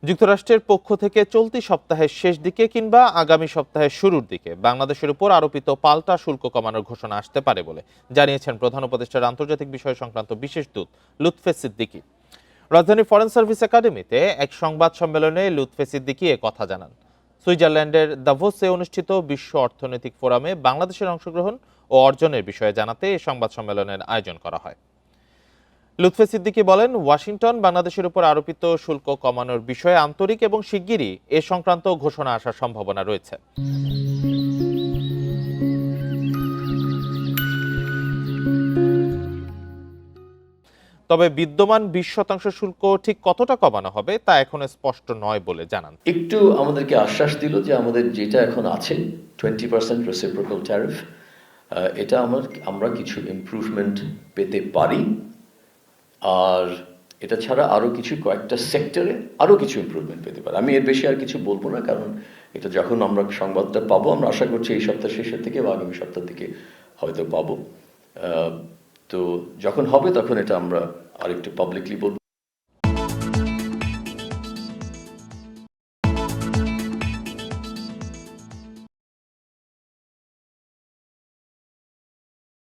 যুক্তরাষ্ট্রের পক্ষ থেকে চলতি সপ্তাহের শেষ দিকে কিংবা আগামী সপ্তাহের শুরুর দিকে বাংলাদেশের উপর আরোপিত পাল্টা শুল্ক কমানোর ঘোষণা আসতে পারে বলে জানিয়েছেন প্রধান উপদেষ্টার আন্তর্জাতিক বিষয় সংক্রান্ত বিশেষ দূত লুৎফে সিদ্দিকী। রাজধানীর ফরেন সার্ভিস একাডেমিতে এক সংবাদ সম্মেলনে লুৎফে সিদ্দিকী এ কথা জানান। সুইজারল্যান্ডের দাভোসে অনুষ্ঠিত বিশ্ব অর্থনৈতিক ফোরামে বাংলাদেশের অংশগ্রহণ ও অর্জনের বিষয়ে জানাতে এই সংবাদ সম্মেলনের আয়োজন করা হয়। লুৎফে সিদ্দিকী বলেন, ওয়াশিংটন বাংলাদেশের উপর আরোপিত শুল্ক কমানোর বিষয়ে আন্তরিক এবং শিগগিরই এ সংক্রান্ত ঘোষণা আসার সম্ভাবনা রয়েছে। তবে বিদ্যমান 20% শুল্ক ঠিক কতটা কমানো হবে তা এখনো স্পষ্ট নয় বলে জানান। একটু আমাদেরকে আশ্বাস দিল যে আমাদের যেটা এখন আছে 20% রেসিপ্রোকাল ট্যারিফ, এটা আমরা কিছু ইমপ্রুভমেন্ট পেতে পারি। আর এটা ছাড়া আরও কয়েকটা সেক্টরে আরও কিছু ইমপ্রুভমেন্ট পেতে পারি। আমি এর বেশি আর কিছু বলবো না, কারণ এটা যখন আমরা সংবাদটা পাবো, আমরা আশা করছি এই সপ্তাহ শেষের দিকে বা আগামী সপ্তাহ থেকে হয়তো পাবো। তো যখন হবে তখন এটা আমরা আরেকটু পাবলিকলি বলবো।